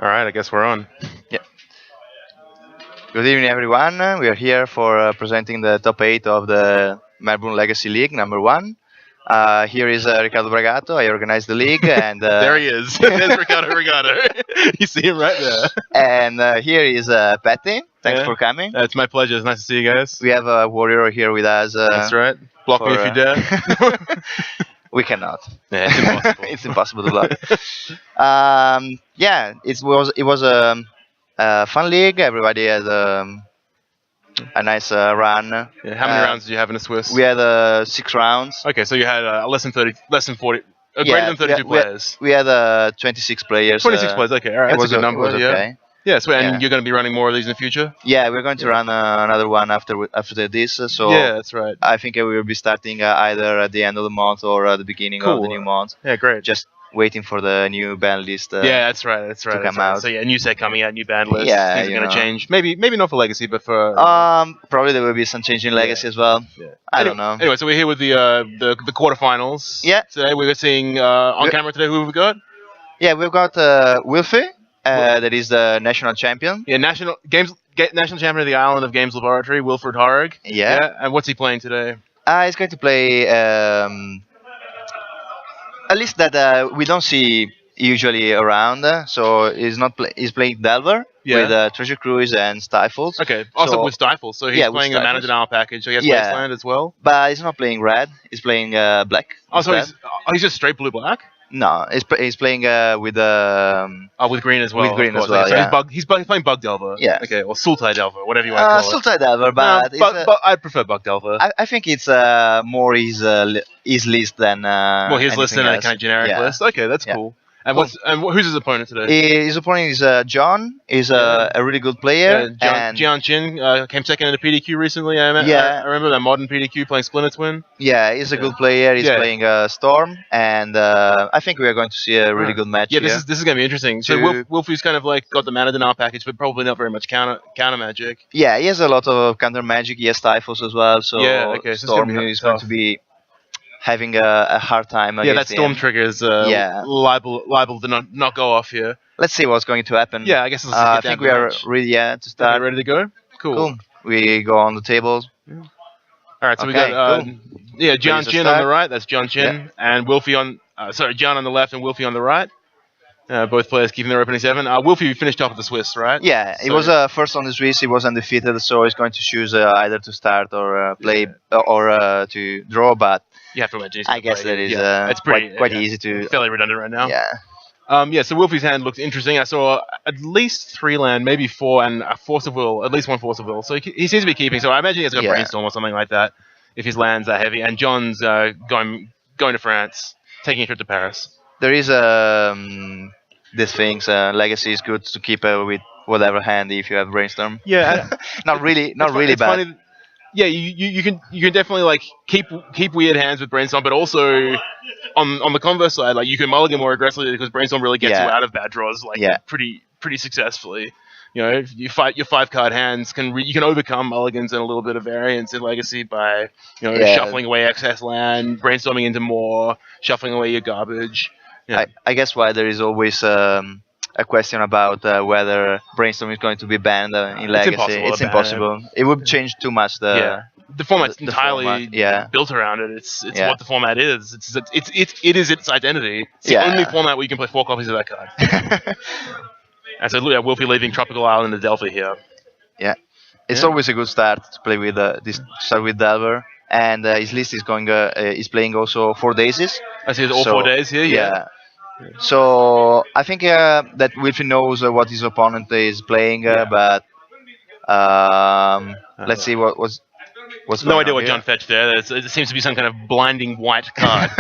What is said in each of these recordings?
All right, I guess we're on. Yeah. Good evening, everyone. We are here for presenting the top 8 of the Melbourne Legacy League, number 1. Here is Ricardo Bragato. I organized the league, and There he is. There's Ricardo. You see him right there. and here is Patty. Thanks Yeah. for coming. It's my pleasure. It's nice to see you guys. We have a warrior here with us. That's right. Block me if you dare. We cannot. Yeah, it's impossible. It's impossible to block. Yeah, it was a fun league. Everybody has a nice run. Yeah, how many rounds did you have in a Swiss? We had 6 rounds. Okay, so you had less than 40, Yeah, greater than 32 we had- players. We had 26 players. 26 players. Okay, all right. It That's was a good o- number. It was yeah. okay. Yeah. So, and Yeah. you're going to be running more of these in the future. Yeah, we're going to run another one after this. So Yeah, that's right. I think we will be starting either at the end of the month or at the beginning of Cool. the new month. Yeah, great. Just waiting for the new band list. Yeah, that's right. That's right. to that's come right. out. So yeah, new set coming out, new band list. Yeah, Things are you going to know. change. Maybe not for Legacy, but for. Probably there will be some change in Legacy as well. yeah. I don't know. Anyway, so we're here with the quarterfinals. Yeah. Today we were seeing on We- camera today who have we got? Yeah, we've got Wilfie, that is the national champion. Yeah, national champion of the island of Games Laboratory, Wilfred Horrig. Yeah. And what's he playing today? He's going to play a list that we don't see usually around. So he's playing Delver Yeah. with Treasure Cruise and Stifles. Okay, also So- with Stifle, so he's Yeah, with playing the Mana Stifles. Denial package, so he has Yeah. Wasteland as well. But he's not playing red. He's playing black. Oh, so instead. he's just straight blue-black? No, he's playing with Oh, with green as well. With green of as course. well, Okay, so yeah. he's playing Bug Delver. Yeah. Okay, or Sultai Delver, whatever you want to call it. Sultai Delver, but, but I'd prefer Bug Delver. I think it's more his list than Well, his list anything and a else. kind of generic Yeah. list. Okay, that's Yeah. cool. And Cool. who's his opponent today? His opponent is John. He's a really good player. and Jian Chin came second in the PDQ recently. Yeah. I remember that modern PDQ playing Splinter Twin. yeah, he's a good player. He's Yeah. playing Storm, and I think we are going to see a really good match. Yeah, here. this is gonna be interesting. So To- Wolfie's kind of like got the Mana Denial package, but probably not very much counter magic. Yeah, he has a lot of counter magic. He has Stifles as well. So Yeah, okay, so it's gonna Storm be is going tough. to be having a hard time. Yeah, that against Storm him. trigger is Yeah. liable to not go off here. Let's see what's going to happen. Yeah, I guess let's I get down think to we the are match. ready to Okay, start. ready to go? Cool. We go on the table. All right, so we Okay, got cool. yeah, Jian Ready to Chin on start? the right. That's Jian Chin, and Wilfie on Jian on the left and Wilfie on the right. Both players keeping their opening 7. Wilfie finished top of the Swiss, right? Yeah, he So- was first on the Swiss. He was undefeated, so he's going to choose either to start or play or to draw. But You have to imagine. he's I gonna guess play. that is it's pretty quite easy to. fairly redundant right now. Yeah, So Wilfie's hand looked interesting. I saw at least 3 land, maybe 4, and a Force of Will, at least 1 Force of Will. So he seems to be keeping. So I imagine he's got Yeah. Brainstorm or something like that if his lands are heavy. And John's going to France, taking a trip to Paris. there is these things. Legacy is good to keep with whatever hand if you have brainstorm. Yeah, Not really it's bad. funny. Yeah, you can definitely like keep weird hands with Brainstorm, but also on the converse side, like you can mulligan more aggressively because Brainstorm really gets Yeah. you out of bad draws like Yeah. pretty successfully. You know, if you fight your 5-card hands, you can overcome mulligans and a little bit of variance in Legacy by Yeah. shuffling away excess land, brainstorming into more, shuffling away your garbage. Yeah. I guess why there is always a question about whether brainstorm is going to be banned in Legacy. impossible It's to ban impossible. It would change too much Yeah. The format's the entirely format, yeah. built around it. It's Yeah. what the format is. It is its identity. It's the Yeah. only format where you can play 4 copies of that card. And so yeah, Wolfie leaving Tropical Island to Delphi here. It's Yeah. always a good start to play with start with Delver, and his list is going. He's playing also 4 daisies. I see it's all So, 4 days here. Yeah. So I think that Wilfie knows what his opponent is playing, Yeah. but let's see what's No going idea on what here. John fetched there. It seems to be some kind of blinding white card.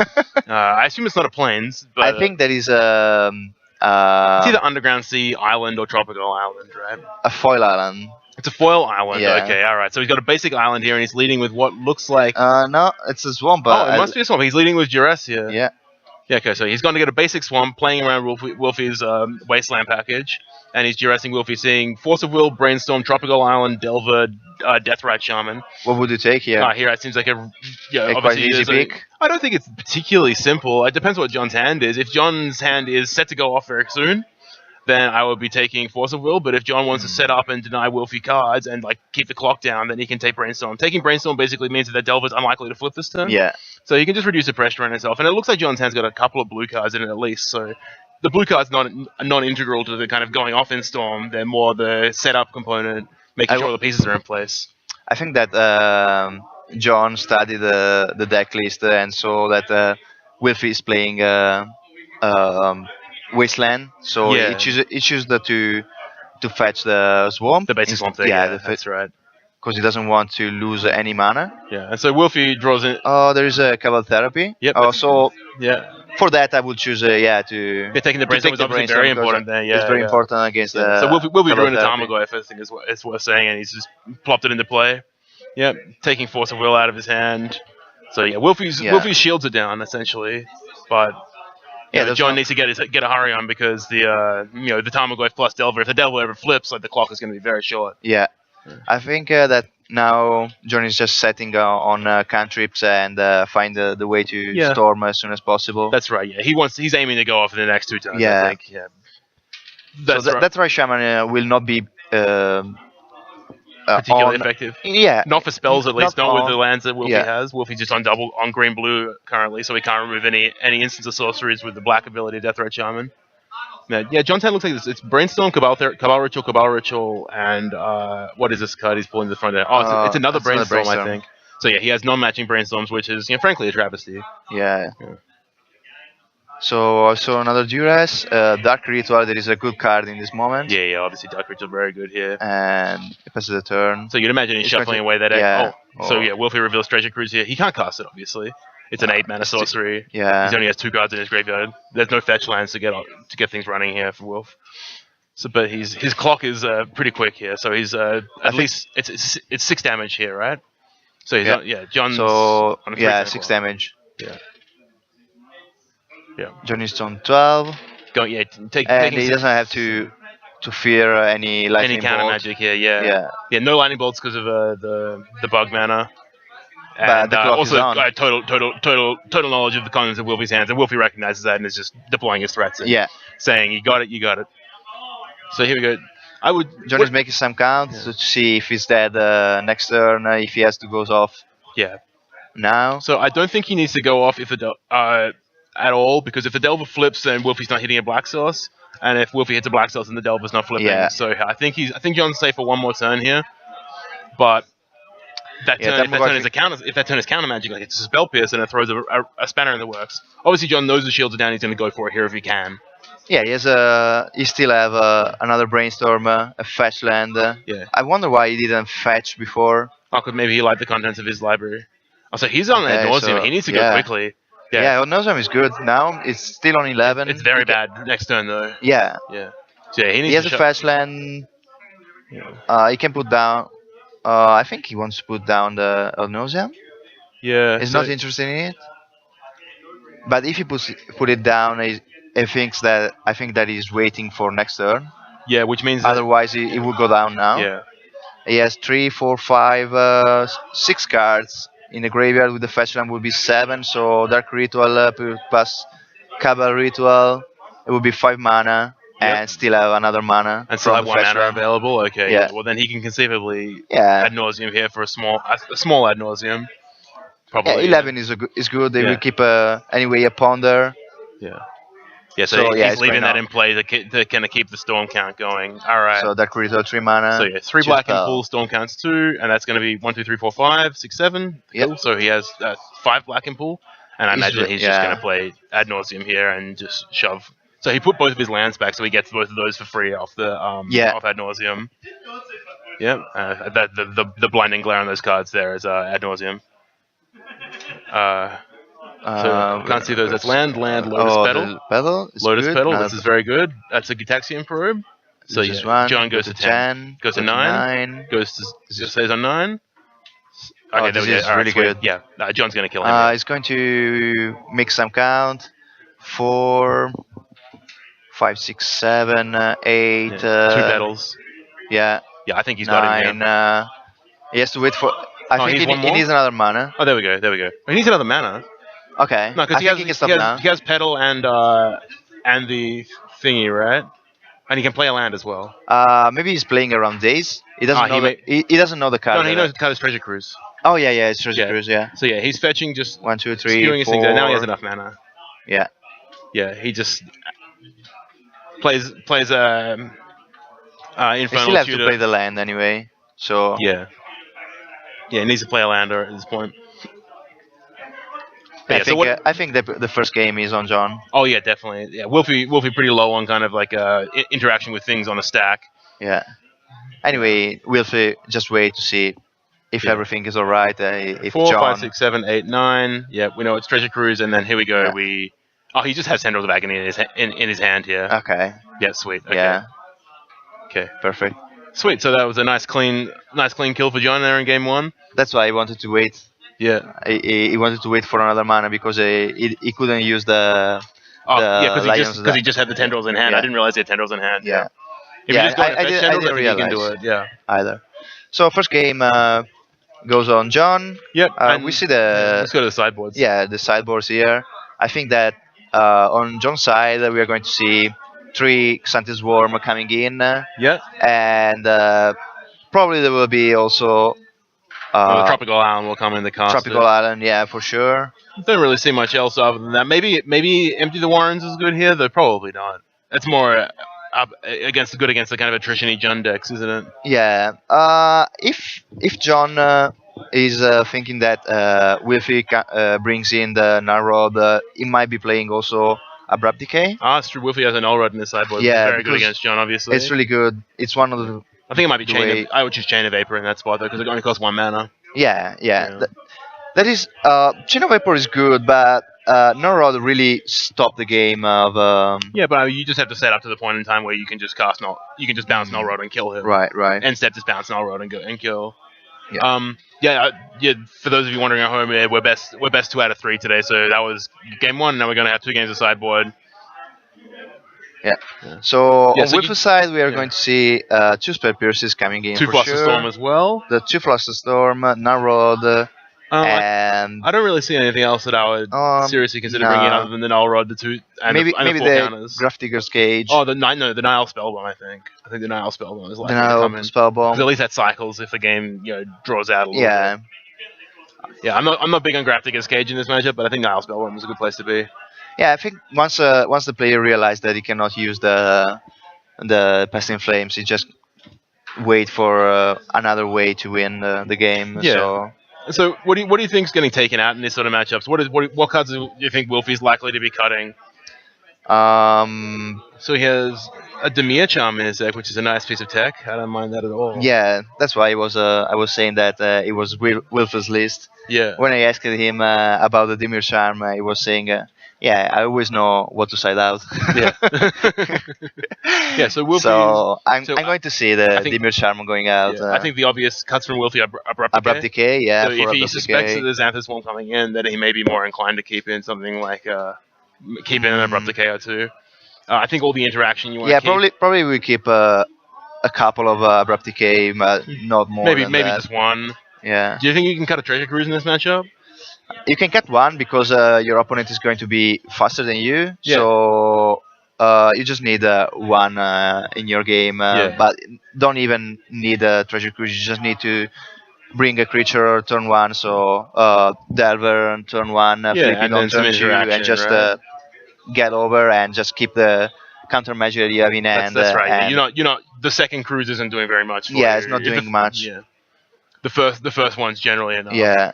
I assume it's not a plains, but I think there is it's either Underground Sea Island or Tropical Island, right? a foil island. It's a foil island. Yeah. Okay, all right. So he's got a basic island here, and he's leading with what looks like. No, it's a swamp. Oh, it must be a swamp. He's leading with Duress here. Yeah. Yeah, okay, so he's going to get a basic swamp, playing around Wolfie's Wasteland package, and he's duressing Wolfie, seeing Force of Will, Brainstorm, Tropical Island, Delver, Deathrat Shaman. What would you take here? Here it seems like A quite obviously easy there's pick. I don't think it's particularly simple. It depends what John's hand is. If John's hand is set to go off very soon, then I would be taking Force of Will. But if John wants to set up and deny Wolfie cards and like keep the clock down, then he can take Brainstorm. Taking Brainstorm basically means that Delver's unlikely to flip this turn. Yeah. So you can just reduce the pressure on itself. And it looks like John's hand's got a couple of blue cards in it at least. So the blue cards not non-integral to the kind of going off in Storm. They're more the setup component, making sure all the pieces are in place. I think that John studied the deck list and saw that Wilfie is playing Wasteland, so Yeah. he chooses to fetch the swamp. The basic swamp thing. Yeah, because that's right. he doesn't want to lose any mana. Yeah, and so Wolfie draws in. Oh, there is a Cabal Therapy. Yep. Oh, so Yeah. for that I would choose to Yeah, taking the to brainstorm take is the obviously brainstorm very because important there. Yeah, it's very yeah. important against the. So Wolfie Cabal drew in a Therapy. Tarmogoyf, I think it's worth saying, and he's just plopped it into play. Yeah, taking Force of Will out of his hand. So yeah, Wolfie's shields are down essentially, but John needs to get a hurry on because the the Tarmogoyf plus Delver. If the Delver ever flips, like the clock is going to be very short. Yeah, I think that now John is just setting on cantrips and find the way to storm as soon as possible. That's right. Yeah, he's aiming to go off in the next 2 turns. Yeah. I think. Yeah. That's why Shaman will not be particularly effective. Yeah, not for spells at least. Not with the lands that Wolfie yeah. has. Wolfie's just on green blue currently, so he can't remove any instance of sorceries with the black ability Deathrat Shaman. Yeah, John's hand looks like this. It's Brainstorm, Cabal Ritual, and what is this card he's pulling to the front there? Oh, it's another Brainstorm, I think. So yeah, he has non-matching Brainstorms, which is frankly a travesty. Yeah. So also another Duress, Dark Ritual. There is a good card in this moment. Yeah, obviously Dark Ritual very good here. And it passes the turn. So you'd imagine he's shuffling away that. So yeah, Wolfie reveals Treasure Cruise here. He can't cast it, obviously. It's an 8 mana sorcery. Yeah. He only has 2 cards in his graveyard. There's no fetch lands to get things running here for Wolf. So, but his clock is pretty quick here. So he's at least it's 6 damage here, right? So he's John's. So on a 6 clock. damage. Yeah. John is on 12. And he doesn't have to fear any lightning counter bolt. magic here. Yeah. No lightning bolts because of the bug mana. But the clock also, is on. total knowledge of the contents of Wolfie's hands, and Wolfie recognizes that and is just deploying his threats. And saying, "You got it." So here we go. John is making some counts to see if he's dead next turn, if he has to go off. Yeah. Now. So I don't think he needs to go off at all, because if the Delver flips, then Wolfie's not hitting a Black Source, and if Wolfie hits a Black Source, then the Delver's not flipping. Yeah. So I think John's safe for one more turn here, but. If that turn is counter magic, like it's a spell pierce, and it throws a spanner in the works. Obviously, John knows the shields are down. He's going to go for it here if he can. Yeah, he still have another Brainstorm, a fetch land. I wonder why he didn't fetch before. Could maybe he liked the contents of his library. So he's on ad nauseam. He needs to go quickly. Yeah, Nauseam is good. Now it's still on 11. It's very bad next turn though. Yeah. So he has a fetch land. He can put down. I think he wants to put down the Nauseam. Yeah. He's not interested in it. But if he put it down, I think that he's waiting for next turn. Yeah, which means otherwise he will go down now. Yeah. He has 3, 4, 5, 6 cards in the graveyard. With the fetch land would be 7. So Dark Ritual plus Cabal Ritual, it would be 5 mana. And still have another mana. And still have 1 mana available. Okay. Yeah. Well, then he can conceivably ad nauseum here for a small ad nauseum. Probably. Yeah, 11 is good. They will keep anyway a ponder. Yeah. Yeah. So he's leaving that in play to kind of keep the storm count going. All right. So Dark Ritual 3 mana. So 3 black in full, storm counts 2, and that's going to be 1, 2, 3, 4, 5, 6, 7. Yep. Cool. So he has 5 black in pool, and I imagine he's just going to play ad nauseum here and just shove. So he put both of his lands back, so he gets both of those for free off off ad nauseum. Yeah, the blinding glare on those cards there is ad nauseum. So can't see those. That's land, Lotus Petal. Lotus Petal. This is very good. That's a Gitaxian Probe. So John goes to 10, goes to 9, stays on 9. Okay, this is really good. Yeah, John's going to kill him. He's going to make some count. 4, 5, 6, 7, 8. Yeah, two petals. Yeah, Yeah, I think he's got him here. 9. He has to wait for. I Oh, think he needs one he more. needs another mana. Oh, there we go. There we go. He needs another mana. Okay, No, because I think he can stop now. he has petal and the thingy, right? And he can play a land as well. Maybe he's playing around days. He Ah, doesn't he know may. he doesn't know the No, card. no, he knows the card is Treasure Cruise. Oh yeah, it's Treasure Yeah. Cruise. Yeah. So yeah, he's fetching just 1, 2, 3, skewing his things. And now he has 4. enough mana. Yeah. Yeah, he just plays He Infernal still have to Tutor. play the land anyway. So Yeah, yeah, he needs to play a lander at this point. But I yeah, so think what? I think the first game is on John. Oh yeah, definitely. Yeah, Wolfie pretty low on kind of like interaction with things on a stack. Yeah. Anyway, we'll just wait to see if Yeah. everything is alright. If 4, John. 5, 6, 7, 8, 9. Yeah, we know it's Treasure Cruise, and then here we go. Yeah. Oh, he just has Tendrils of Agony in his hand here. Okay. Yeah, sweet. Okay. Yeah. Okay. Perfect. Sweet. So that was a nice clean kill for John there in game one. That's why he wanted to wait. Yeah. He wanted to wait for another mana because he couldn't use the. Oh, the yeah, Lions because he just had the Tendrils in hand. Yeah. I didn't realize he had Tendrils in hand. Yeah. If Yeah, you just go I and fetch didn't Tendrils, I think you can do realize. it. Yeah. Either. So first game goes on John. Yep. And We see the let's go to the sideboards. yeah the sideboards here. I think that on John's side we are going to see 3 Xanthus Worm coming in, Yeah. and probably there will be also The Tropical Island will come in the cast. Tropical Island. Yeah, for sure. Don't really see much else other than that. Maybe Empty the Warrens is good here, though probably not. That's more against the kind of attrition-y Jund decks, isn't it? Yeah. If John is thinking that Wilfie brings in the Narod, he might be playing also Abrupt Decay. Ah, it's true. Wilfie has an Elrod in his sideboard. Yeah, Very good because against John, obviously. It's really good. It's one of the I think it might be the Chain way- of... I would choose Chain of Vapor in that spot, though, because it only costs 1 mana. yeah. Yeah. That is Chain of Vapor is good, but Narod really stopped the game of Yeah, but you just have to set up to the point in time where you can just you can just bounce Null Road and kill him. right. And step just bounce Null Road and go and kill. Yeah. Yeah. For those of you wondering at home, we're best 2 out of 3 today. So that was game 1. Now we're gonna have 2 games of sideboard. Yeah. So Yeah, on so Wilfie's side, we are yeah. going to see 2 Spell Pierces coming in 2 for Fluster sure. Storm as well. The 2 Fluster Storm, Narod, and I don't really see anything else that I would seriously consider nah. bringing in other than the Null Rod, the 2 and maybe the 4 the counters. Graph Digger's Cage, Oh, the Nile Spellbomb. I think the Nile Spellbomb is the likely to come in. Spellbomb. Because at least that cycles if the game draws out a little Yeah. bit. Yeah, I'm not big on Graphic Cage in this matchup, but I think Nile Spellbomb is a good place to be. Yeah, I think once the player realized that he cannot use the Pest in Flames, he just wait for another way to win the game. Yeah. So So what do you think's getting taken out in this sort of matchups? What cards do you think Wilfie's likely to be cutting? So he has a Demir Charm in his deck, which is a nice piece of tech. I don't mind that at all. yeah, that's why I was saying that it was Wilfie's list. Yeah. When I asked him about the Dimir Charm, he was saying, "Yeah, I always know what to side out." Yeah. Yeah. So Wilfie. So I'm so going to see the I think- Dimir Charm going out. Yeah, I think the obvious cuts from Wilfie are Abrupt Decay, yeah. So for if he Abrupt suspects Decay. that there's Xanthus one coming in, then he may be more inclined to keep in something like keep in an Abrupt Decay or 2. I think all the interaction you want Yeah, to keep. probably we keep a couple of Abrupt Decay, but not more Maybe than that. just 1. Yeah. Do you think you can cut a Treasure Cruise in this matchup? You can cut 1 because your opponent is going to be faster than you. Yeah. So you just need 1 in your game. Yeah. But don't even need a Treasure Cruise. You just need to bring a creature turn 1. So Delver on turn 1, flip and it on then some turn 2, interaction, and just right? get over and just keep the counter measure you have in hand. That's right. Yeah. and You're not. The second cruise isn't doing very much. For Yeah, you. it's not If doing much. Yeah. The first one's generally enough. Yeah.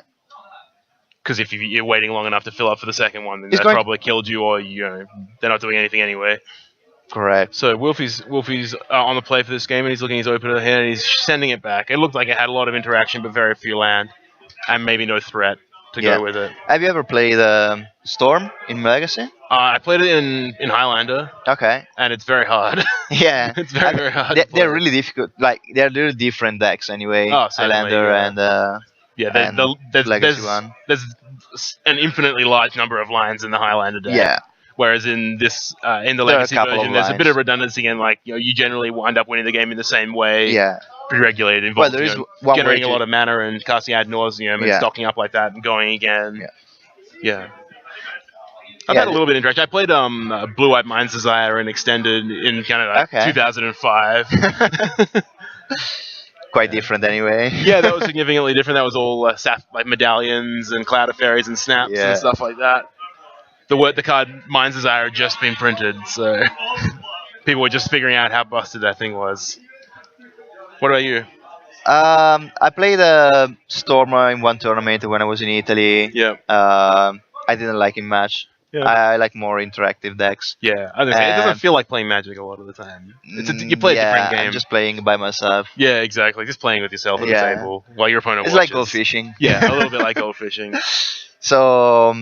Because if you're waiting long enough to fill up for the second one, then It's that going- probably killed you, or they're not doing anything anyway. Correct. So Wolfie's on the play for this game, and he's looking his opener hand, and he's sending it back. It looked like it had a lot of interaction, but very few land, and maybe no threat to Yeah. go with it. Have you ever played Storm in Legacy? I played it in Highlander, Okay. and it's very hard. Yeah. It's very hard. They're really difficult. Like they're really different decks anyway. Oh, certainly, Highlander yeah. and Yeah, and Legacy one. there's an infinitely large number of lines in the Highlander deck. yeah. Whereas in this in the There are a legacy couple of version, there's a bit lines. of redundancy, and like you generally wind up winning the game in the same way. Yeah. Pretty regulated. It Well, involves there is one way generating a to. lot of mana and casting ad nauseum and Yeah. stocking up like that and going again. Yeah. Yeah. I've Yeah. had a little bit of interaction. I played Blue Eyed Mind's Desire and Extended in kind of like Okay. 2005. Quite different anyway. Yeah, that was significantly different. That was all like medallions and cloud of fairies and snaps Yeah. and stuff like that. The card Mind's Desire had just been printed, so people were just figuring out how busted that thing was. What about you? I played Stormer in one tournament when I was in Italy. Yeah. I didn't like him much. Yeah. I like more interactive decks. Yeah, I was gonna say, it doesn't feel like playing Magic a lot of the time. You play a different game. I'm just playing by myself. Yeah, exactly. Just playing with yourself at the Yeah. table while your opponent It's watches. like gold fishing. Yeah, a little bit like gold fishing. So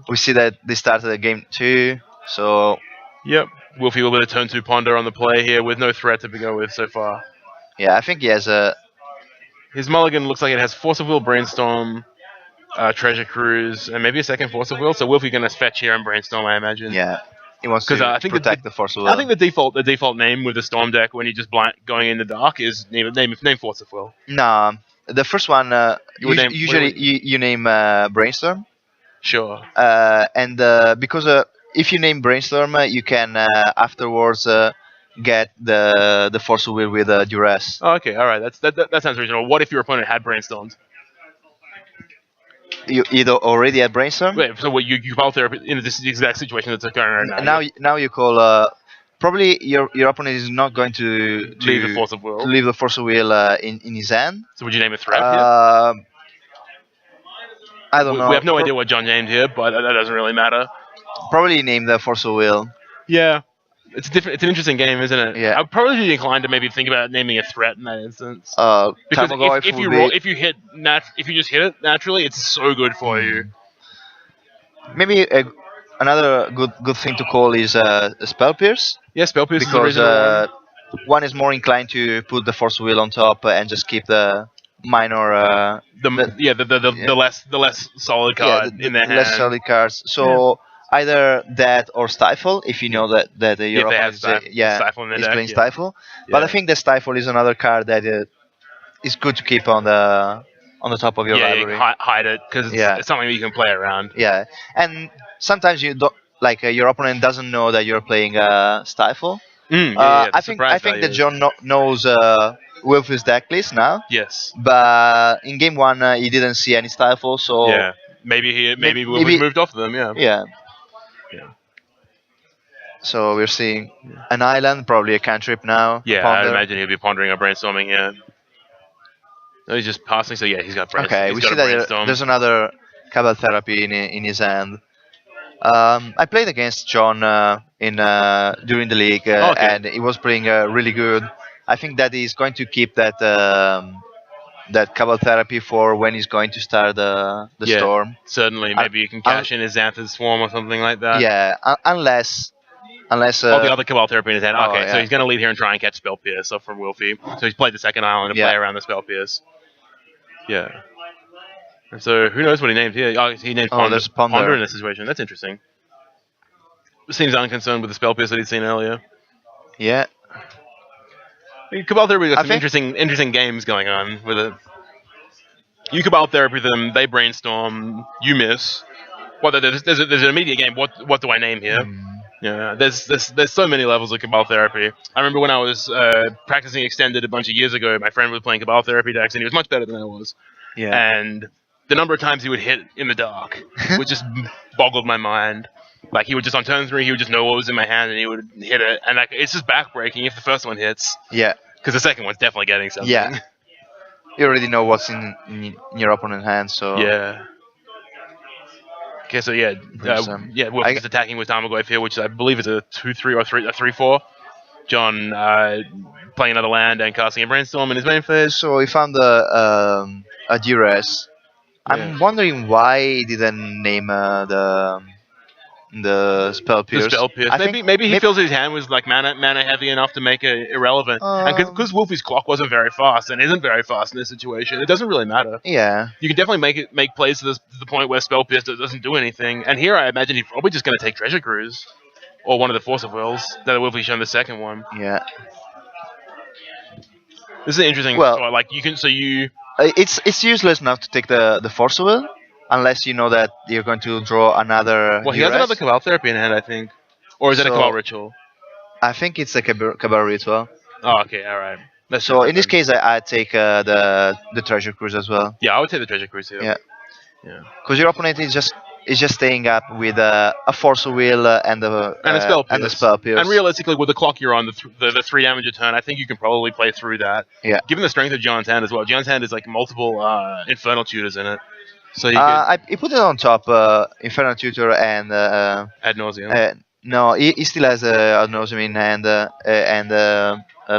we see that they started the game 2. So Yep. Wolfie will be a turn 2 ponder on the play here with no threat to go with so far. yeah, I think he has a. His mulligan looks like it has Force of Will, Brainstorm, Treasure Cruise, and maybe a second Force of Will. So Wolfie gonna fetch here and Brainstorm, I imagine. Yeah, he wants 'Cause, to I think protect the Force of Will. I think the default name with the Storm deck when you're just going in the dark is name Force of Will. No, the first one You would name- usually what do you name Brainstorm, Sure. and because if you name Brainstorm, you can afterwards get the Force of Will with Duress. Oh, okay, all right. That sounds reasonable. What if your opponent had Brainstormed? You either already had Brainstorm. Wait, so what you both there in this exact situation that's occurring right now? Now you call. Probably your opponent is not going to Leave the Force of Will. to leave the Force of Will in his hand. So would you name a threat here? I don't know. We have no idea what John named here, but that doesn't really matter. Probably name the Force of Will. Yeah, it's different. It's an interesting game, isn't it? Yeah. I'd probably be inclined to maybe think about naming a threat in that instance. Because Tamagotchi if you would roll, be- if you hit if you just hit it naturally, it's so good for you. maybe another good thing to call is Spell Pierce, Yeah, Spell Pierce is the because original one. one is more inclined to put the Force of Will on top and just keep the minor. The less solid card in their hand. less solid cards. So either that or Stifle, if you know that your If they opponent have Stifle in the is deck, playing yeah. Stifle. But Yeah. I think the Stifle is another card that is good to keep on the top of your Yeah, you library. can hide it because it's something that you can play around. Yeah, and sometimes you don't like your opponent doesn't know that you're playing Stifle. I think that John knows Wilfie's deck list now, Yes. but in game 1 he didn't see any Stifle, so Yeah. Maybe Maybe- we moved off of them. Yeah. yeah. Yeah. So we're seeing an island, probably a cantrip now. Yeah, Ponder. I'd imagine he'll be pondering or brainstorming. Yeah. No, he's just passing. So yeah, he's got brainstorm. Okay, He's we got see a that brainstorm. there's another Cabal Therapy in his hand. I played against John during the league, Okay. and he was playing really good. I think that he's going to keep that Cabal Therapy for when he's going to start the Yeah, storm. Certainly, maybe you can cash in his Xanthid Swarm or something like that. Yeah, unless All the other Cabal Therapy in his hand. oh, Okay, so yeah. he's going to leave here and try and catch Spell Pierce off from Wilfie. So he's played the second island to Yeah. play around the Spell Pierce. Yeah. And so who knows what he named here? Oh, he named Ponder, there's Ponder. in this situation. That's interesting. Seems unconcerned with the Spell Pierce that he'd seen earlier. yeah. Cabal Therapy got I some think- interesting games going on with it. You Cabal Therapy them, they brainstorm, you miss. Well, there's an immediate game. What do I name here? Yeah, there's so many levels of Cabal Therapy. I remember when I was practicing Extended a bunch of years ago, my friend was playing Cabal Therapy decks, and he was much better than I was. Yeah. And the number of times he would hit in the dark, which just boggled my mind. Like he would just on turn 3, he would just know what was in my hand, and he would hit it, and like it's just backbreaking if the first one hits, Yeah. because the second one's definitely getting something. Yeah. You already know what's in your opponent's hand, so Yeah. Okay, so yeah, Awesome. Wolf is attacking with Tamagotchi here, which I believe is a 2/3 or a 3/4. John playing another land and casting a brainstorm in his main phase. So we found a Duress. I'm Yeah. wondering why he didn't name the spell The pierce. spell pierce. I think Maybe he maybe. feels his hand was like mana heavy enough to make it irrelevant. And Um, because Wolfie's clock wasn't very fast and isn't very fast in this situation, it doesn't really matter. yeah, You can definitely make plays to the point where spell pierce doesn't do anything. And here I imagine he's probably just going to take treasure cruise or one of the force of wills that Wolfie's shown the second one. yeah. This is an interesting Well, spot. Like you can so you it's useless now to take the force will, unless you know that you're going to draw another well he has another duress. Cabal therapy in hand I think, or is that a Cabal So ritual? I think it's a Cabal ritual. Oh okay, all right. That's So in different this then. case, I take the treasure cruise as well. Yeah, I would take the treasure cruise here. Yeah, Yeah. because your opponent is just staying up with a force will And a spell pierce. and a spell pierce. And realistically, with the clock you're on, the 3 damage a turn, I think you can probably play through that. Yeah. Given the strength of John's hand as well. John's hand is like multiple Infernal Tutors in it. So you could I put it on top, Infernal Tutor and ad nauseum. no, he still has Ad nauseam in hand and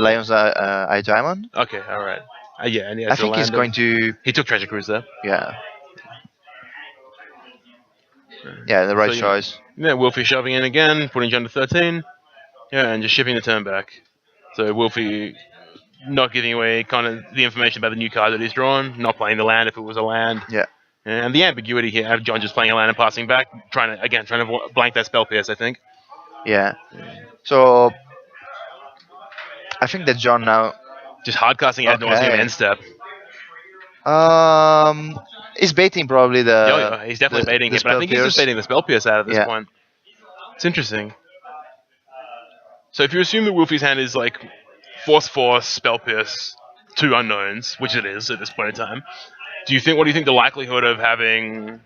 Lion's Eye Diamond. Okay, alright. Yeah, and he has I think he's going to He took Treasure Cruise there. yeah the right So, choice. Yeah, Wolfie shoving in again, putting John to 13. Yeah, and just shipping the turn back. So Wolfie not giving away kind of the information about the new card that he's drawn, not playing the land if it was a land. Yeah. And the ambiguity here of John just playing a land and passing back, trying to blank that spell pierce, I think. Yeah. So I think that John now Just hard casting ad nauseum Okay. end step. is baiting probably the. Yeah, he's definitely the- baiting the it, but I spell think he's just pierce. baiting the spell pierce out at this Yeah. point. It's interesting. So if you assume that Wolfie's hand is like force, spell pierce, 2 unknowns, which it is at this point in time, what do you think the likelihood of having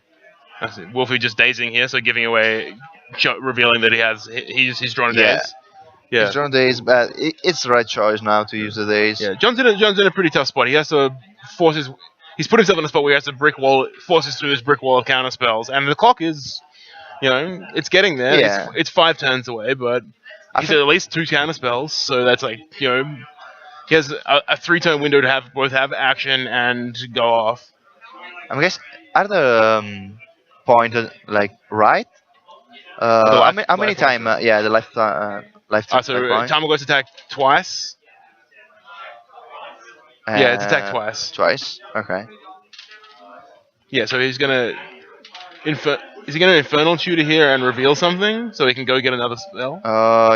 Wolfie just dazing here, so giving away, revealing that he's drawn a Yeah. daze? Yeah. He's drawn days, but it's the right choice now to use the days. Yeah, John's in a pretty tough spot. He has to force his. He's put himself in a spot where he has to forces through this brick wall of counter spells, and the clock is, it's getting there. Yeah. It's 5 turns away, but I he's think- at least 2 counter spells, so that's like he has a 3-turn window to have both have action and go off. I guess are the pointed like right? How many life time? points. Yeah, the lifetime So point. Tamago's attacked twice. Yeah, it's attacked twice. Twice. Okay. Yeah, so he's gonna is he gonna Infernal Tutor here and reveal something so he can go get another spell?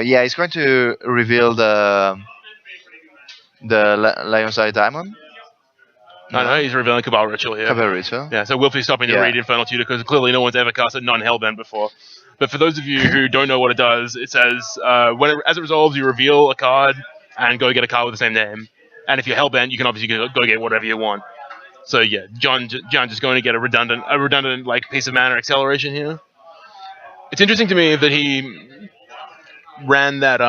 Yeah, he's going to reveal the Lion's Eye Diamond. No, he's revealing Cabal Ritual here. Cabal Ritual. Yeah, so Wilfie's stopping to Yeah. read Infernal Tutor because clearly no one's ever cast a non-Hellbent before. But for those of you who don't know what it does, it says as it resolves, you reveal a card and go get a card with the same name. And if you're Hellbent, you can obviously go get whatever you want. So yeah, John just going to get a redundant like piece of mana acceleration here. It's interesting to me that he ran that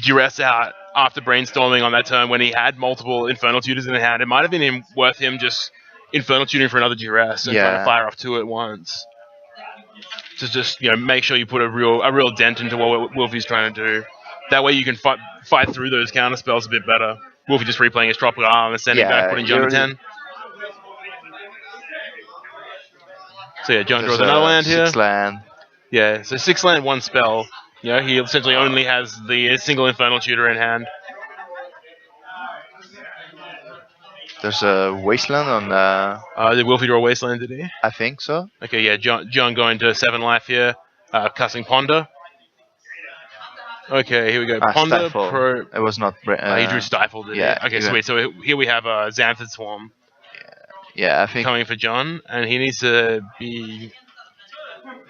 duress out after brainstorming on that turn when he had multiple Infernal Tutors in hand. It might have been worth him just Infernal Tutoring for another duress and trying to fire off 2 at once. To just make sure you put a real dent into what Wolfie's trying to do. That way you can fight through those counter spells a bit better. Wolfie just replaying his Tropical Arm and sending back, putting John to 10. So yeah, John draws another land here. 6 land. Yeah, so 6 land, 1 spell. He essentially only has the single Infernal Tutor in hand. There's a wasteland on. Did Wolfie draw Wasteland, did he? I think so. Okay, yeah, John going to 7 life here, casting Ponder. Okay, here we go. Ponder, Stifle. It was not. he drew Stifle, did yeah, he? Okay, even- sweet. So here we have Xanthid Swarm Yeah, I think. coming for John, and he needs to be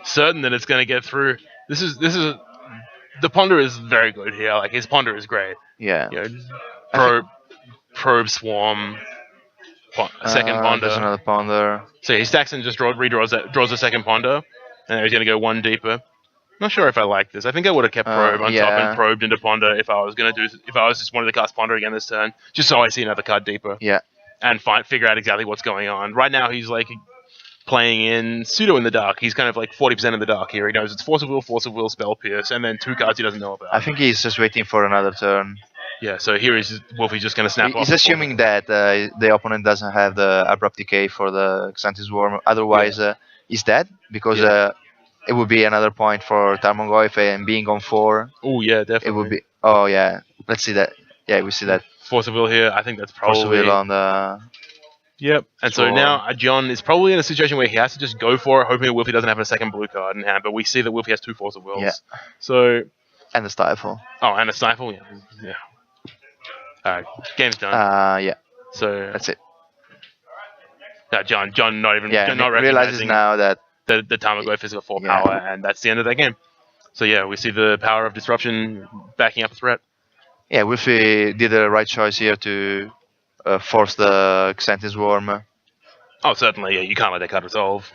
certain that it's going to get through. This is the Ponder is very good here. Like his Ponder is great. Yeah. Probe Swarm, second Ponder. There's another ponder. So he stacks and just draws a second Ponder, and he's going to go 1 deeper. Not sure if I like this. I think I would have kept Probe on top yeah. and probed into Ponder if I was just wanted to cast Ponder again this turn, just so I see another card deeper Yeah. and figure out exactly what's going on. Right now he's like playing in pseudo in the dark. He's kind of like 40% in the dark here. He knows it's Force of Will, Spell Pierce, and then 2 cards he doesn't know about. I think he's just waiting for another turn. Yeah, so here is Wolfie's just going to snap off. He's assuming that the opponent doesn't have the abrupt decay for the Xanthid Swarm. Otherwise, he's dead because it would be another point for Tarmogoyf, and being on 4, Oh yeah, it would definitely. be. Oh yeah, let's see that. Yeah, we see that Force of will here. I think that's for Seville probably. on the Yep. And so swarm. now John is probably in a situation where he has to just go for it, hoping that Wilfie doesn't have a second blue card in hand. But we see that Wilfie has 2 Force of Yeah, wills. So and the stifle. and a stifle. Yeah. Yeah. All right. Game's done. Yeah, So that's it. John not even Yeah, not realizes recognizing now that the Tamagotchi has got 4 yeah, power, and that's the end of that game. So yeah, we see the power of disruption backing up the threat. yeah, Wilfie did the right choice here to force the Xanthus Swarm. Oh, certainly, yeah, you can't let that card resolve.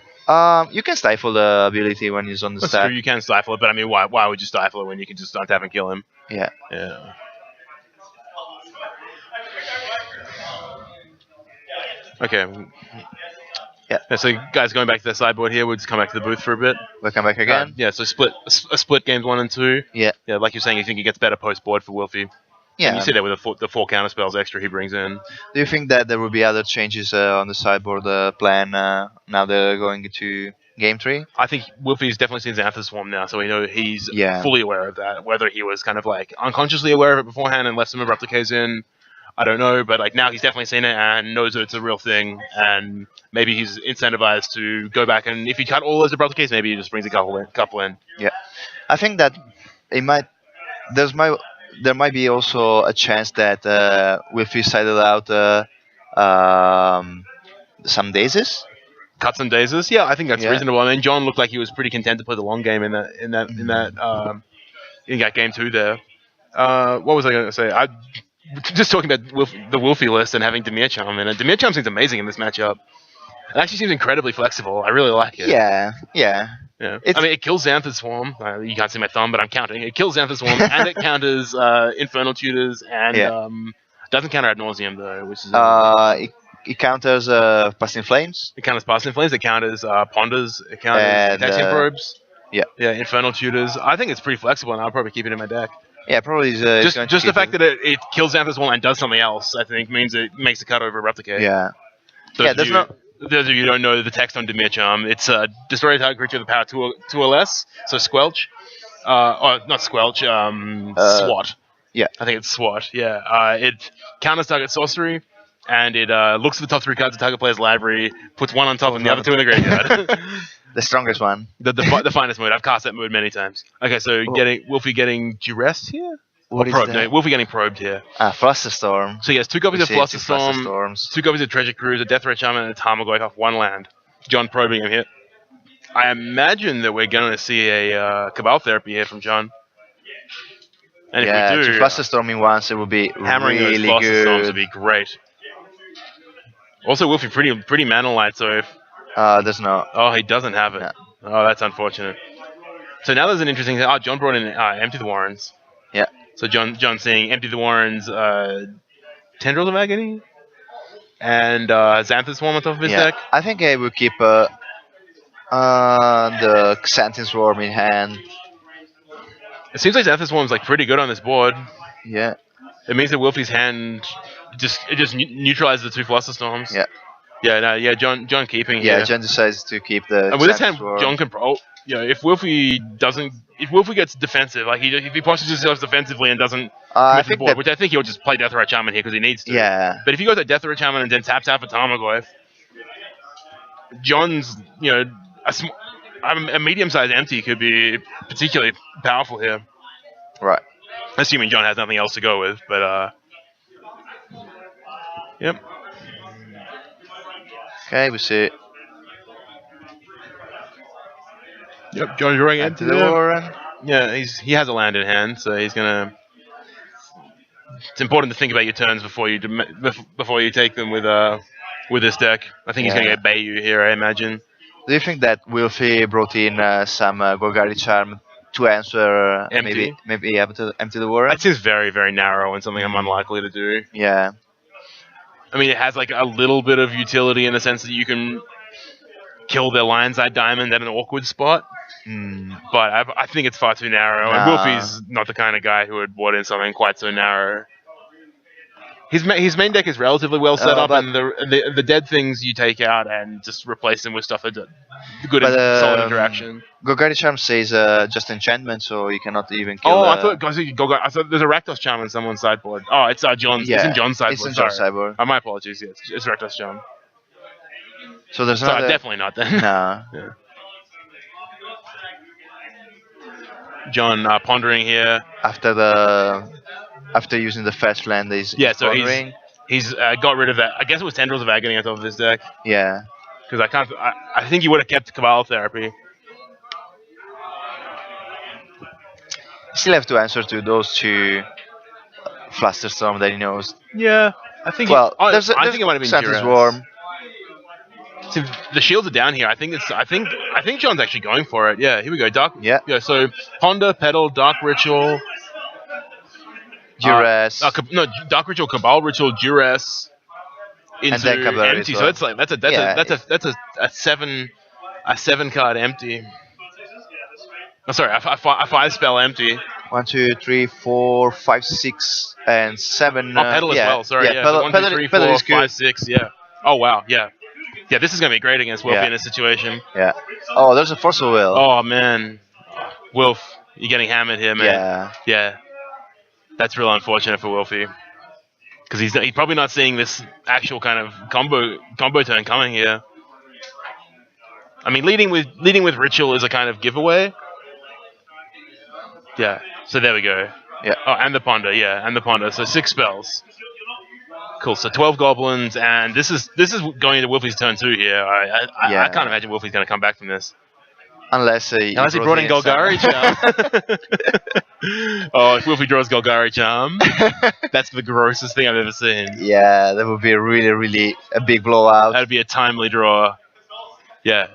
You can stifle the ability when he's on the That's stack. true, you can stifle it, but I mean, why would you stifle it when you can just untap and kill him? Yeah. Yeah. Okay. Yeah. So guys, going back to the sideboard here, we'll just come back to the booth for a bit. We'll come back again. Yeah, so split games 1 and 2. Yeah. Yeah, like you're saying, you think he gets better post board for Wilfie. Yeah. And you see that with the 4 counter spells extra he brings in. Do you think that there will be other changes on the sideboard plan now they're going to game 3? I think Wilfie's definitely seen Xanthus Swarm now, so we know he's Yeah. fully aware of that. Whether he was kind of like unconsciously aware of it beforehand and left some abrupt decays in, I don't know. But like now he's definitely seen it and knows that it's a real thing, and maybe he's incentivized to go back and if he cut all those abrupt decays, maybe he just brings a couple in. Yeah. I think that it might. There might be also a chance that Wilfie sided out some daisies. Cut some dazes, yeah, I think that's Yeah. reasonable. I mean, John looked like he was pretty content to play the long game in that game 2 there. What was I going to say? I just talking about the Wolfie list and having Demir Charm in it. Demir Charm seems amazing in this matchup. It actually seems incredibly flexible. I really like it. Yeah. Yeah. I mean, it kills Xanthus Swarm. You can't see my thumb, but I'm counting. It kills Xanthus Swarm, and it counters Infernal Tutors, and doesn't counter Ad Nauseam, though, which is... It counters Passing Flames. It counters Passing Flames, it counters Ponders, it counters And, Ataxian Probes. Yeah. Yeah, Infernal Tutors. I think it's pretty flexible, and I'll probably keep it in my deck. Yeah, probably. Just the fact that it kills Xanthus Swarm and does something else, I think, means it makes the cut over Replicate. Yeah. Those of you who don't know the text on Demir Charm, it's destroy a target creature with a power 2 or less, so Squelch. Not Squelch, Swat. Yeah. I think it's Swat, yeah. It counters target sorcery, and it looks at the top 3 cards of target player's library, puts 1 on top and the other 2 in the graveyard. The strongest one. The finest mode. I've cast that mode many times. Okay, so Wolfie getting duress here? What is probed, that? no, Wolfie getting probed here. Flusterstorm. So he has 2 copies of We see Flusterstorm, 2 copies of Treasure Cruise, a Death Ray Charm, and a Tarmogoyf off 1 land. John probing him here. I imagine that we're going to see a Cabal Therapy here from John. And if we do, Flusterstorming once, it would be hammering really those Flusterstorms good. would be great. Also, Wolfie pretty mana light, so if... There's no. Oh, he doesn't have it. No. Oh, that's unfortunate. So now there's an interesting thing. John brought in Empty the Warrens. Yeah. So John saying Empty the Warrens, Tendrils of Agony, and Xanthus Swarm on top of his deck. I think I will keep the Xanthus Swarm in hand. It seems like Xanthus Swarm's like pretty good on this board. Yeah. It means that Wolfie's hand just neutralizes the 2 Flusterstorms. Yeah. Yeah, John keeping Yeah, here. John decides to keep the. And with this Xanthus hand, Swarm. John can if Wolfie gets defensive, like if he postures himself defensively and doesn't I commit to the think board, that. which I think he'll just play Death Ray Shaman here because he needs to. Yeah. But if he goes to Death Ray Shaman and then taps out for Tarmogoyf, John's a medium-sized empty could be particularly powerful here. Right. Assuming John has nothing else to go with, but yep. Okay, we see. Yep, John's drawing Empty into the the Warren. Yeah, he has a land in hand, so he's gonna. It's important to think about your turns before you take them with this deck. I think he's gonna get Bayu here, I imagine. Do you think that Wilfie brought in some Golgari Charm to answer Empty? maybe empty the Warren? That seems very, very narrow and something I'm unlikely to do. Yeah. I mean, it has like a little bit of utility in the sense that you can kill their Lion's Eye Diamond at an awkward spot. But I think it's far too narrow. And Wolfie's not the kind of guy who would brought in something quite so narrow. his main deck is relatively well set up, But and the dead things you take out and just replace them with stuff that do good but and solid interaction. Gogari Charm says just enchantment, so you cannot even kill. Oh, I thought there's a Rakdos Charm on someone's sideboard. Oh, it's John's. It's in Yeah, John's it's sideboard. in John's Sorry. sideboard. My apologies. Yes, it's Rakdos Charm. So there's Sorry, not. definitely not then. Nah. Yeah. John pondering here. After using the fast land, he's So pondering. he's got rid of that. I guess it was Tendrils of Agony on top of his deck Yeah. because I think he would have kept Cabal Therapy. Still have to answer to those two Flusterstorm that he knows. Yeah, I think. Well, I there's think it might have been Santa's Duress. Worm. See, the shields are down here. I think John's actually going for it. Yeah, here we go. Dark. Yeah. So Ponder, Pedal, Dark Ritual, Duress. Dark Ritual, Cabal Ritual, Duress, into And then Cabal empty. Ritual. So it's like Yeah. that's a 7 card empty. Oh, sorry, a 5 spell empty. 1, 2, 3, 4, 5, 6, and 7. Oh, Pedal as well. Sorry, yeah. Pedal, So 1, 2, 3, 4, Pedal is good. 5, 6. Yeah. Oh wow, yeah. Yeah, this is gonna be great against Wolfie Yeah. in this situation. Yeah. Oh, there's a Force of Will. Oh man, Wolf, you're getting hammered here, man. Yeah. Yeah. That's real unfortunate for Wolfie. Because he's probably not seeing this actual kind of combo turn coming here. I mean, leading with Ritual is a kind of giveaway. Yeah. So there we go. Yeah. Oh, and the Ponder, yeah, and the Ponder. So 6 spells. Cool. So 12 goblins, and this is going into Wolfie's turn 2 here. I can't imagine Wolfie's going to come back from this. Unless he brought in Golgari Charm. Oh, if Wolfie draws Golgari Charm, that's the grossest thing I've ever seen. Yeah, that would be really a big blowout. That'd be a timely draw. Yeah.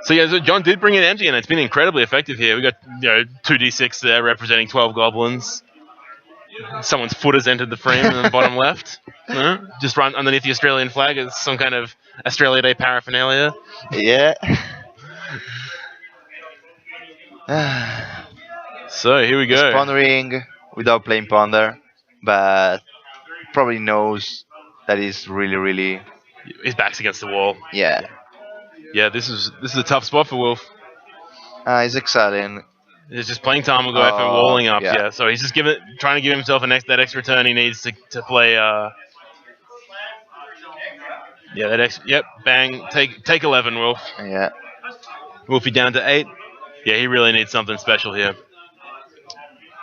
So yeah, so John did bring in empty, and it's been incredibly effective here. We got 2d6 there representing 12 goblins. Someone's foot has entered the frame in the bottom left. Just run underneath the Australian flag as some kind of Australia Day paraphernalia. Yeah. So here we go. He's pondering without playing Ponder, but probably knows that he's really. His back's against the wall. Yeah. Yeah, this is a tough spot for Wolf. He's exciting. He's just playing Tarmogoyf and walling up. Yeah. Yeah, so he's just trying to give himself that extra turn he needs to play. Yeah, that extra. Yep, bang. Take 11, Wolf. Yeah. Wolfie down to 8. Yeah, he really needs something special here.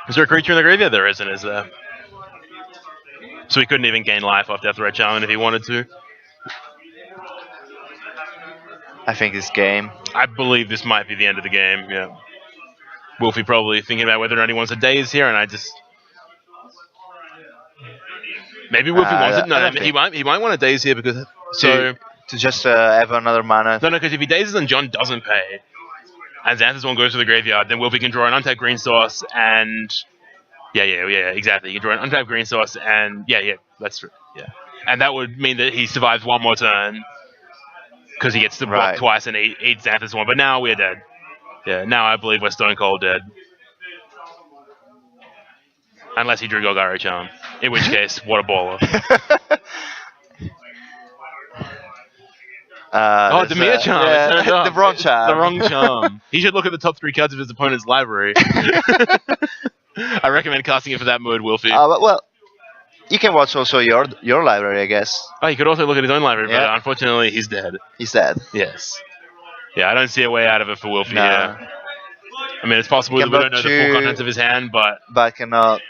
Is there a creature in the graveyard? There isn't, is there? So he couldn't even gain life off Death Red Shaman if he wanted to. I think this game. I believe this might be the end of the game. Yeah. Wolfie probably thinking about whether or not he wants a daze here, and I just. Maybe Wolfie wants it. No, he might want a daze here because to just have another mana. No, because if he dazes and John doesn't pay, and Xanthus one goes to the graveyard, then Wolfie can draw an untapped green source and yeah, exactly. You can draw an untapped green source and that's true. Yeah, and that would mean that he survives one more turn because he gets to block twice and eat Xanthus one. But now we're dead. Yeah, now I believe we're stone cold dead. Unless he drew Golgari Charm, in which case, what a baller. Demir Charm. Yeah, the wrong charm. The wrong charm. He should look at the top 3 cards of his opponent's library. I recommend casting it for that mode, Wolfie. Well, you can watch also your library, I guess. Oh, he could also look at his own library, but unfortunately, he's dead. He's dead. Yes. Yeah, I don't see a way out of it for Wolfie No. here. I mean, it's possible that we don't know the full contents of his hand, but cannot.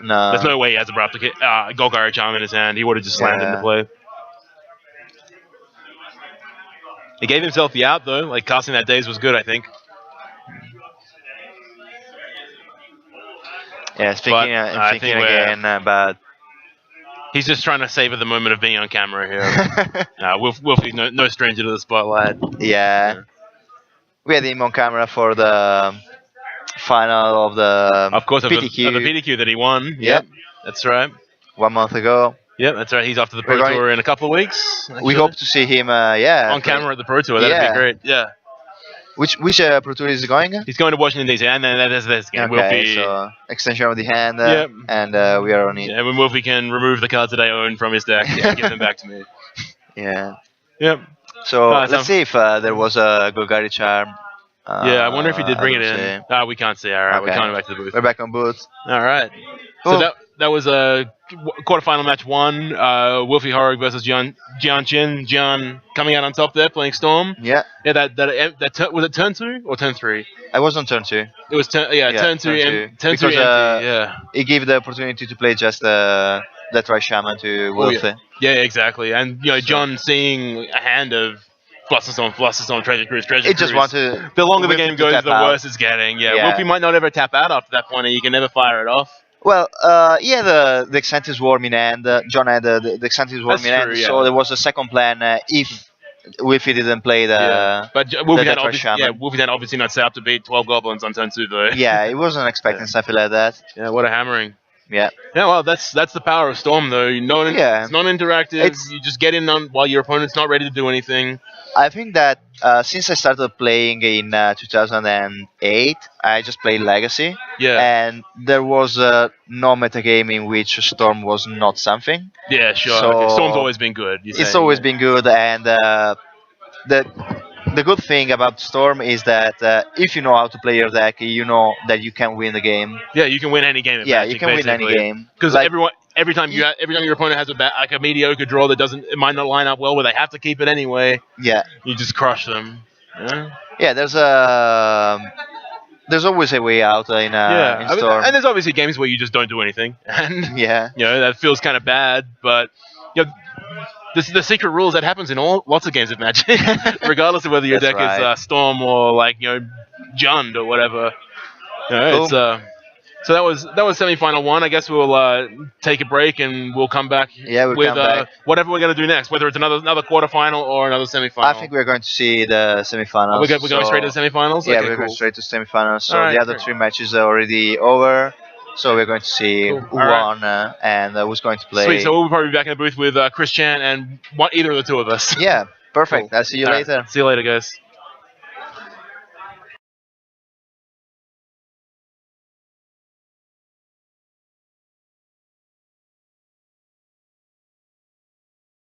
No. There's no way he has a Golgari Charm in his hand. He would have just slammed into play. He gave himself the out, though. Like, casting that daze was good, I think. Yeah, thinking again, but... He's just trying to savor the moment of being on camera here. Wolfie's no stranger to the spotlight. Yeah. We had him on camera for the final of the PTQ. Of the PTQ that he won. Yep. That's right. 1 month ago. Yep, that's right. He's off to the Pro Tour in a couple of weeks. We hope to see him, on camera at the Pro Tour. That'd be great. Yeah. Which Pro Tour is he going? He's going to Washington D.C. and then there's this game. Okay, Wilfie, so extension of the hand, Yep. and we are on it. yeah, when Wilfie can remove the cards that I own from his deck, yeah, give them back to me. Yeah. Yep. So so- let's see if there was a Golgari charm. Yeah, I wonder if he did bring I it don't in. see. We can't see. All right, we're Okay. coming back to the booth. We're back on booth. All right. Cool. So that was a quarterfinal match one. Wolfie Horror versus Jian Chin. Jian coming out on top there, playing Storm. Yeah, Yeah, was it turn 2 or turn 3? I was on turn 2. It was turn turn 2 and turn 2 Because, empty. Yeah. It gave the opportunity to play just that right shaman to Oh, Wolfie. yeah, exactly. And John seeing a hand of Flusterstorm, Treasure Cruise. It just wanted The longer the Wolfie game to goes, tap the out. worse it's getting. Yeah, Yeah. Wolfie might not ever tap out after that point, and you can never fire it off. Well, yeah, the Excentis Worm in hand. John had the Excentis Worm That's in hand, true, yeah. so there was a second plan if Wolfie didn't play the. But Wolfie had, Death Rush Shaman. Wolfie had obviously not set up to beat 12 goblins on turn 2 though. Yeah, he wasn't expecting something like that. Yeah, what a hammering. Yeah. Yeah, well, that's the power of Storm though. Yeah. It's non-interactive. It's- You just get in on while your opponent's not ready to do anything. I think that since I started playing in 2008, I just played Legacy, Yeah. and there was no metagame in which Storm was not something. Yeah, sure. So- okay. Storm's always been good. It's always been good, and the good thing about Storm is that if you know how to play your deck, you know that you can win the game. Yeah, you can win any game. At Yeah, Magic, you can win any basically. game. Because Like- every time your opponent has a mediocre draw that it might not line up well, where they have to keep it anyway, Yeah, you just crush them. Yeah. yeah. There's always a way out in Yeah, I mean, Storm. and there's obviously games where you just don't do anything, and Yeah, that feels kind of bad. But the secret rules that happens in lots of games of Magic, regardless of whether your That's deck is right. Storm or Jund or whatever. Cool. It's so that was semi-final one. I guess we'll take a break and we'll come back. Yeah, we'll with come back. whatever we're gonna do next, whether it's another quarterfinal or another semi-final. I think we're going to see the semifinals. we're going so- straight to the semifinals. Yeah, Okay, we're cool. going straight to semifinals. So Alright, the other great. 3 matches are already over. So we're going to see Cool. who Alright. won and who's going to play. Sweet. So we'll probably be back in the booth with Chris Chan and either of the two of us. Yeah, perfect. Cool. I'll see you All right. later. See you later, guys.